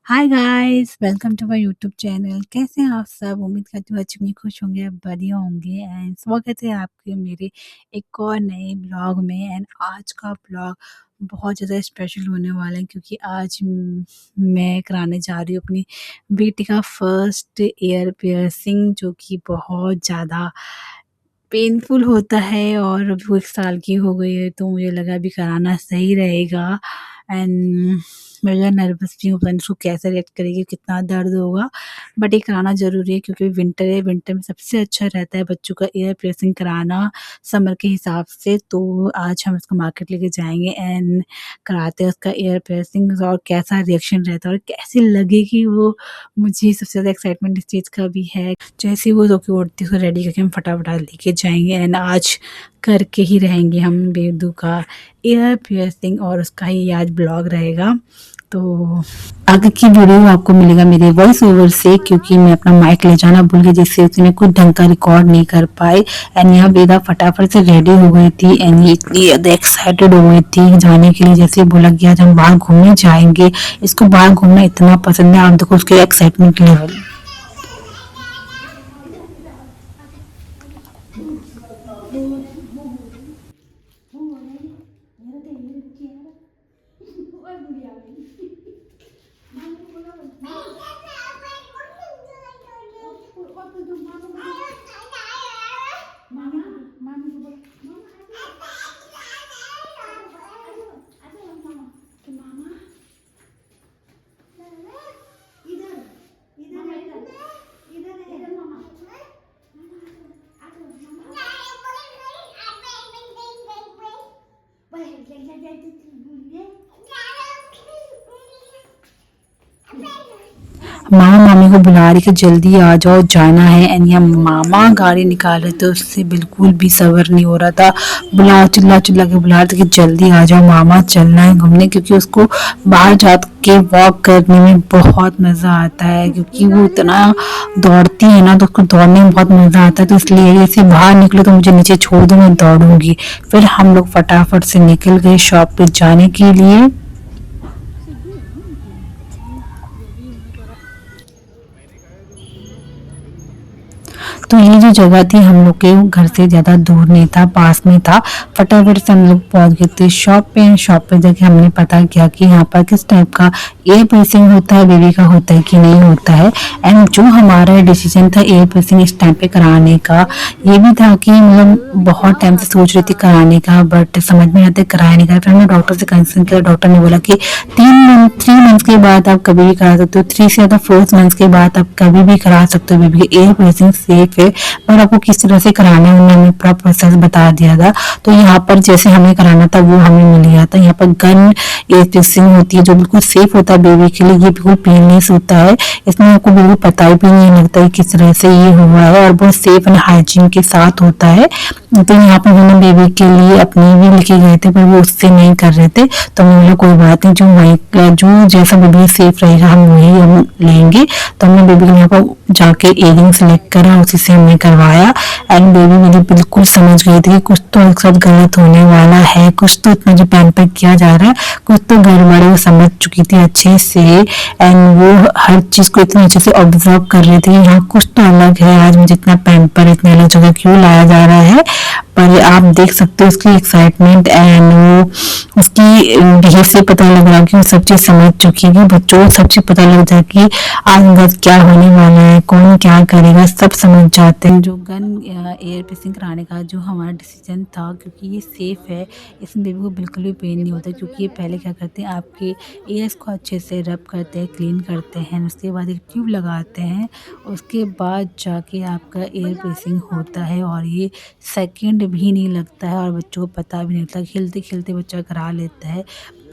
Hi guys, welcome to my YouTube channel. कैसे हैं आप सब? उम्मीद करती हूँ अच्छे होंगे, खुश होंगे, बढ़िया होंगे एंड स्वागत है आपके मेरे एक और नए ब्लॉग में। एंड आज का ब्लॉग बहुत ज़्यादा स्पेशल होने वाला है क्योंकि आज मैं कराने जा रही हूँ अपनी बेटी का फर्स्ट ईयर पियर्सिंग, जो कि बहुत ज़्यादा पेनफुल होता है और अभी वो 1 साल की हो गई है, तो मुझे लगा अभी कराना सही रहेगा। एंड मैं ज़रा नर्वस भी हूँ, पता नहीं उसको कैसे रिएक्ट करेगी, कितना दर्द होगा। बट ये कराना ज़रूरी है क्योंकि विंटर है, विंटर में सबसे अच्छा रहता है बच्चों का ईयर पियर्सिंग कराना समर के हिसाब से। तो आज हम इसको मार्केट लेके जाएँगे एंड कराते हैं उसका ईयर पियर्सिंग और कैसा रिएक्शन रहता है और कैसी लगेगी वो, मुझे सबसे ज़्यादा एक्साइटमेंट इस चीज़ का भी है। जैसे ही वो सो के उठती है, उसको रेडी करके हम फटाफट लेके जाएँगे एंड आज करके ही रहेंगे हम बेदू का ईयर पियर्सिंग और उसका ही आज ब्लॉग रहेगा। तो आगे की वीडियो आपको मिलेगा मेरे वॉइस ओवर से, क्योंकि मैं अपना माइक ले जाना भूल गई जिससे उसने कुछ ढंग का रिकॉर्ड नहीं कर पाए। एंड यहाँ बेदा फटाफट से रेडी हो गई थी एंड ये इतनी ज़्यादा एक्साइटेड हो गई थी जाने के लिए। जैसे बोला कि आज हम बाहर घूमने जाएंगे, इसको बाहर घूमना इतना पसंद है। आप देखो उसके एक्साइटमेंट लेवल। मामा मामी को बुला रही कि जल्दी आ जाओ, जाना है। एंड यहाँ मामा गाड़ी निकाल रहे थे, उससे बिल्कुल भी सब्र नहीं हो रहा था। चिल्ला चिल्ला के बुला रहे थे कि जल्दी आ जाओ मामा, चलना है घूमने। क्योंकि उसको बाहर जा के वॉक करने में बहुत मज़ा आता है, क्योंकि वो इतना दौड़ती है ना, तो उसको दौड़ने में बहुत मज़ा आता है। तो इसलिए जैसे बाहर निकलो तो मुझे नीचे छोड़ दो, मैं दौड़ूंगी। फिर हम लोग फटाफट से निकल गए शॉप पे जाने के लिए। तो ये जो जगह थी हम लोग के घर से ज़्यादा दूर नहीं था, पास में था। फटाफट से हम लोग पहुँच गए थे शॉप पे। शॉप पे जाके हमने पता किया कि यहाँ पर किस टाइप का एयर पियर्सिंग होता है, बेबी का होता है कि नहीं होता है। एंड जो हमारा डिसीजन था एयर पियर्सिंग इस टाइम पे कराने का, ये भी था कि मतलब बहुत टाइम से सोच रही थी कराने का, बट समझ में आते कराया नहीं करा। फिर हमने डॉक्टर से कंसल्ट किया, डॉक्टर ने बोला कि 3 मंथ के बाद आप कभी भी करा सकते हो, 3 से ज़्यादा 4 मंथ्स के बाद आप कभी भी करा सकते हो। बेबी की एयर पियर्सिंग सेफ है, पर आपको किस तरह से कराना है उन्होंने पूरा प्रोसेस बता दिया था। तो यहाँ पर जैसे हमें कराना था वो हमें मिल गया था। यहाँ पर गन एयर पियर्सिंग होती है जो बिल्कुल सेफ होता है बेबी के लिए, ये बिल्कुल पेनलेस होता है। इसमें आपको बिल्कुल पता भी नहीं लगता है किस तरह से ये हुआ है, और बहुत सेफ एंड हाइजीन के साथ होता है। तो यहाँ पर मैंने बेबी के लिए अपनी भी लेके गए थे, पर वो उससे नहीं कर रहे थे। तो हमने बोला कोई बात नहीं, जो जैसा बेबी सेफ रहेगा हम वही हम लेंगे। तो हमने बेबी के यहाँ पर जाके इयरिंग सेलेक्ट करा, उसी से हमने करवाया। एंड बेबी मेरी बिल्कुल समझ गई थी कि कुछ तो एक साथ गलत होने वाला है, कुछ तो इतना जो पैम्पर किया जा रहा है कुछ तो गड़बड़ है। वो समझ चुकी थी अच्छे से एंड वो हर चीज को इतने अच्छे से ऑब्जर्व कर रही थी। यहाँ कुछ तो अलग है, आज मुझे इतना पैम्पर इतने अलग जगह क्यों लाया जा रहा है। पर आप देख सकते हो उसकी एक्साइटमेंट एंड वो उसकी बिहेव से पता लग रहा है कि वो सब चीज समझ चुकी है। बच्चों को सब चीज पता लग जाए कि आगे क्या होने वाला है, कौन क्या करेगा, सब समझ जाते हैं। जो गन एयर पियर्सिंग कराने का जो हमारा डिसीजन था, क्योंकि ये सेफ है, इसमें बेबी को बिल्कुल भी पेन नहीं होता। क्योंकि ये पहले क्या करते हैं, आपके ईयर्स को अच्छे से रब करते हैं, क्लीन करते हैं, उसके बाद एक ट्यूब लगाते हैं, उसके बाद जाके आपका एयर पियर्सिंग होता है। और ये सेकंड भी नहीं लगता है और बच्चों को पता भी नहीं लगता, खेलते खेलते बच्चा करा लेता है।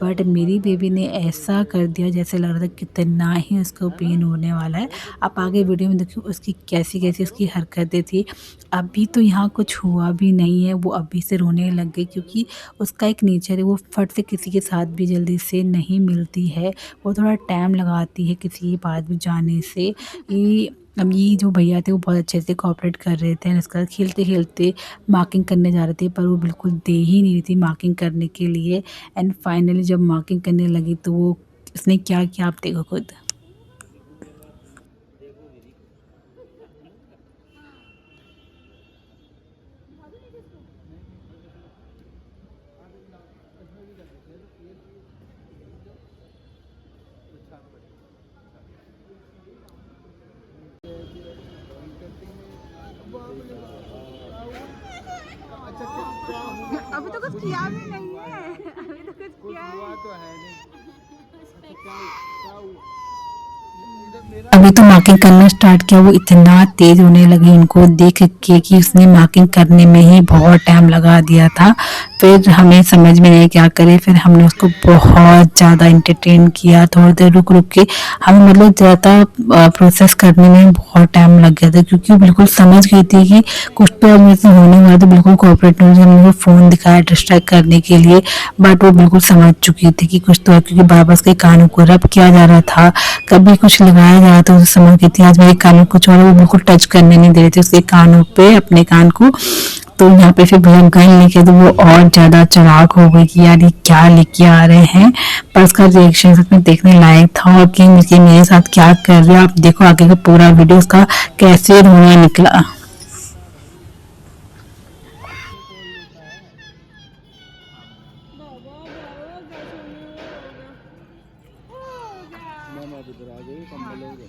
बट मेरी बेबी ने ऐसा कर दिया जैसे लग रहा था कितना ही उसको पेन होने वाला है। आप आगे वीडियो में देखिए उसकी कैसी कैसी उसकी हरकतें थी। अभी तो यहाँ कुछ हुआ भी नहीं है, वो अभी से रोने लग गई, क्योंकि उसका एक नेचर है, वो फट से किसी के साथ भी जल्दी से नहीं मिलती है, वो थोड़ा टाइम लगाती है किसी के पास भी जाने से। ये अब ये जो भैया थे वो बहुत अच्छे से कोऑपरेट कर रहे थे, उसके बाद खेलते खेलते मार्किंग करने जा रहे थे, पर वो बिल्कुल दे ही नहीं रही थी मार्किंग करने के लिए। एंड फाइनली जब मार्किंग करने लगी तो वो उसने क्या किया आप देखो खुद। किया भी नहीं है, अभी तो कुछ किया है। तो है नहीं। अभी तो मार्किंग करना स्टार्ट किया, वो इतना तेज होने लगी उनको देख के कि उसने मार्किंग करने में ही बहुत टाइम लगा दिया था। फिर हमें समझ में नहीं क्या करे, फिर हमने उसको बहुत ज़्यादा इंटरटेन किया। थोड़ी देर रुक रुक के हमें मतलब ज़्यादा प्रोसेस करने में बहुत टाइम लग गया था, क्योंकि वो बिल्कुल समझ गई थी कि कुछ तो अब मेरे से होने वाला, तो बिल्कुल कोऑपरेट नहीं। हमने वो फ़ोन दिखाया डिस्ट्रैक्ट करने के लिए, बट वो बिल्कुल समझ चुकी थी कि कुछ तो है, क्योंकि बार बार उसके कानों को रब किया जा रहा था, कभी कुछ लगाया जा रहा था। उसे समझ गई थी आज मेरे कानों कुछ और, वो बिल्कुल टच करने नहीं दे रहे थे उसके कानों पे, अपने कान को। तो यहाँ पे फिर भैया गन लेके, तो वो और ज्यादा चौड़ाक हो गई कि यार ये क्या लेके आ रहे हैं। पर उसका रिएक्शन सच में देखने लायक था, और कि मुझे मेरे साथ क्या कर रहे हो आप देखो आगे का पूरा वीडियो उसका कैसे रोना निकला। मैं इधर आ गई कंबल हो गए।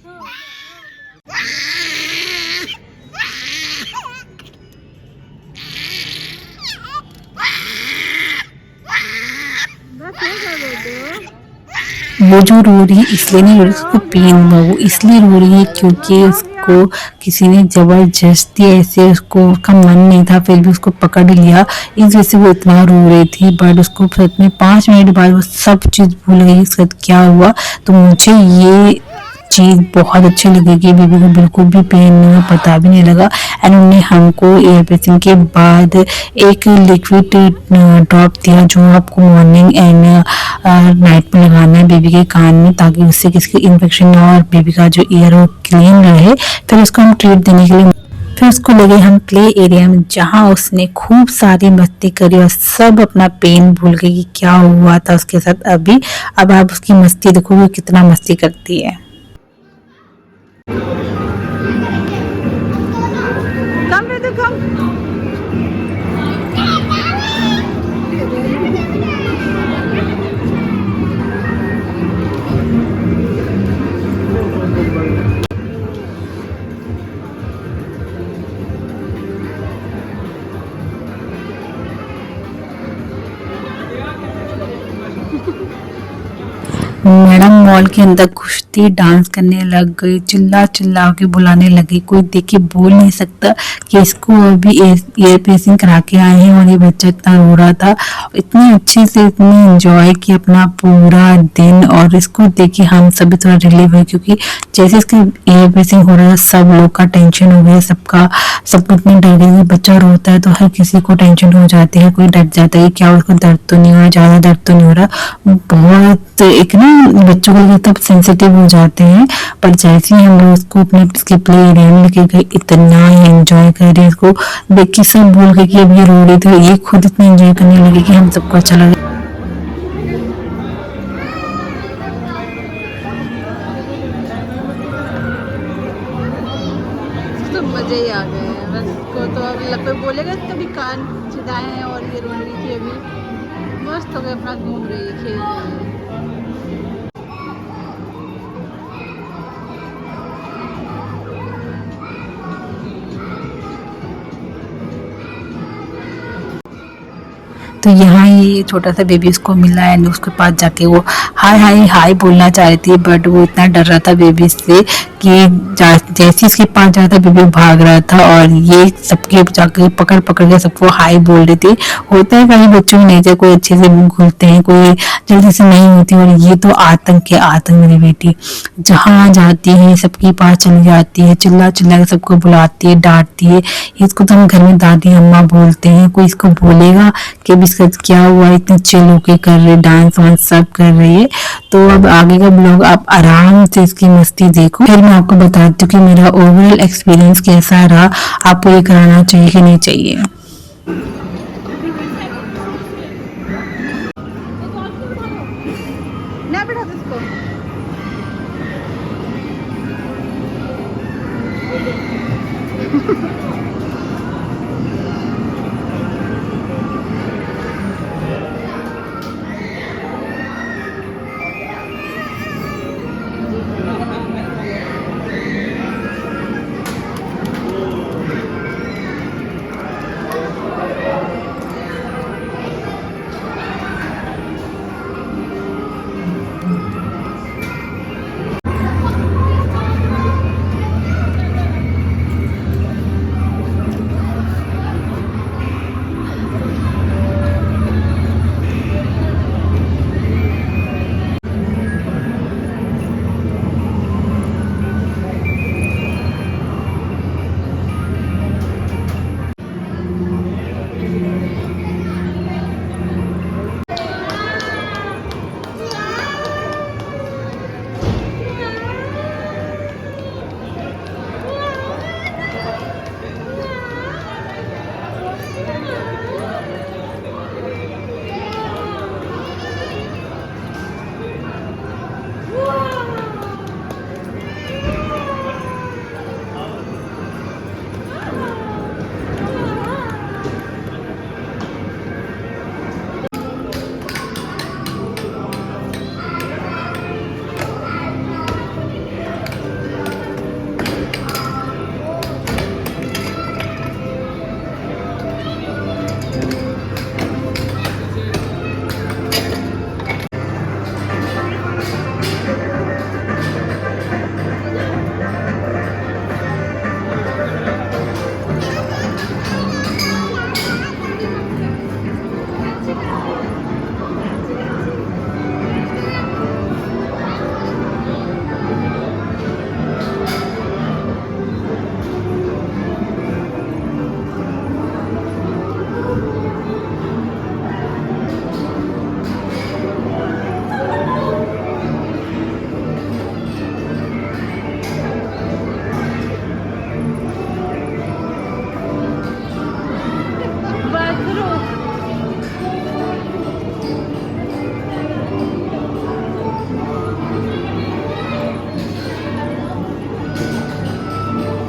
वो जो रो रही है इसलिए नहीं रो रही, उसको पेन हुआ, वो इसलिए रो रही है क्योंकि उसको किसी ने जबरदस्ती ऐसे, उसको उसका मन नहीं था फिर भी उसको पकड़ लिया, इस वजह से वो इतना रो रही थी। बट उसको सच में 5 मिनट बाद वो सब चीज़ भूल गई उसके साथ क्या हुआ। तो मुझे ये चीज़ बहुत अच्छी लगी कि बेबी को बिल्कुल भी पेन नहीं हुआ, पता भी नहीं लगा। एंड उन्होंने हमको एयर प्रेसिंग के बाद एक लिक्विड ड्रॉप दिया, जो आपको मॉर्निंग एंड नाइट में लगाना है बेबी के कान में, ताकि उससे किसी इन्फेक्शन ना हो और बेबी का जो ईयर हो क्लीन रहे। फिर उसको हम ट्रीट देने के लिए फिर उसको लगे हम प्ले एरिया में, जहाँ उसने खूब सारी मस्ती करी और सब अपना पेन भूल गई कि क्या हुआ था उसके साथ अभी। अब आप उसकी मस्ती देखो वो कितना मस्ती करती है। Come with the come. Madam mall के अंदर घुसती डांस करने लग गई, चिल्ला चिल्ला के बुलाने लगी। कोई देख के बोल नहीं सकता कि इसको अभी एयर प्रेसिंग करा के आए हैं, और ये बच्चा इतना रो रहा था। इतने अच्छे से इतनी एंजॉय किया अपना पूरा दिन, और इसको देख के हम सभी थोड़ा रिलीव हुए, क्योंकि जैसे इसका एयर प्रेसिंग हो रहा था सब लोग का टेंशन हो गया, सबको इतनी डर गई। बच्चा रोता है तो हर किसी को टेंशन हो जाती है, कोई डर जाता है कि क्या उसको दर्द तो नहीं हो रहा, ज्यादा दर्द तो नहीं हो रहा। बहुत एक ना बच्चों को ये तब सेंसिटिव हो जाते हैं। पर जैसे ही हम लोग उसको अपने इसके प्ले एरिया में लेके गए, इतना एंजॉय कर रहे, इसको देख के सब भूल गए कि अब ये रो रही थी, ये खुद इतना एंजॉय करने लगी कि हम सबको अच्छा लगा। तो मजे ही आ गए हैं बस। को तो अब लगभग बोलेगा कभी कान चिदाए हैं, और ये रो रही थी अभी मस्त हो गए, अपना घूम रही है, खेल रही है। तो यहाँ ये छोटा सा बेबी उसको मिला, एंड उसके पास जाके वो हाय हाय हाय बोलना चाह रही थी, बट वो इतना डर रहा था बेबी से कि जैसे इसके पास जा रहा था बेबी भाग रहा था, और ये सबके जाके पकड़ पकड़ के सबको हाय बोल रही थी। होता है कहीं बच्चों की नेचर, कोई अच्छे से मुंह खोलते हैं, कोई जल्दी से नहीं होती, और ये तो आतंक के आतंक मेरी बेटी, जहाँ जाती है सबके पास चली जाती है, चिल्ला चिल्ला के सबको बुलाती है, डांटती है। इसको तो हम घर में दादी अम्मा बोलते हैं। कोई इसको बोलेगा कि अभी इसका क्या हुआ, इतने चिल होके कर रहे, डांस वांस सब कर रही है। तो अब आगे का ब्लॉग आप आराम से इसकी मस्ती देखो, फिर मैं आपको बताती हूँ कि मेरा ओवरऑल एक्सपीरियंस कैसा रहा, आपको ये कराना चाहिए कि नहीं चाहिए। ना बैठा दो इसको।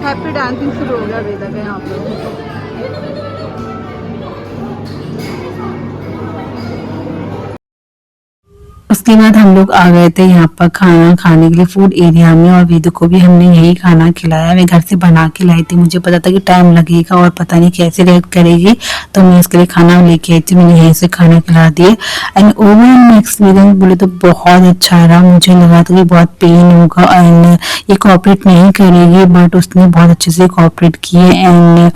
हैप्पी डांसिंग शुरू हो गया अभी तक यहाँ पे। उसके बाद हम लोग आ गए थे यहाँ पर खाना खाने के लिए फूड एरिया में, और वेदू को भी हमने यही खाना खिलाया। मैं घर से बना के लाई थी, मुझे पता था कि टाइम लगेगा और पता नहीं कैसे रिएक्ट करेगी, तो मैं इसके लिए खाना लेके आई थी। मैंने यहीं से खाना खिला दिए एंड ओवरऑल एक्सपीरियंस बोले तो बहुत अच्छा रहा। मुझे लगा था कि बहुत पेन होगा एंड ये कोऑपरेट नहीं करेगी, बट उसने बहुत अच्छे से कोऑपरेट किए एंड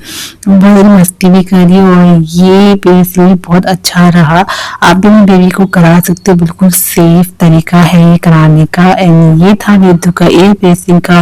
बहुत मस्ती भी करी, और ये बेसिकली बहुत अच्छा रहा। आप भी अपने बेबी को करा सकते हो, बिल्कुल सेफ तरीका है ये कराने का। एंड ये था वेदू का एयर पेसिंग का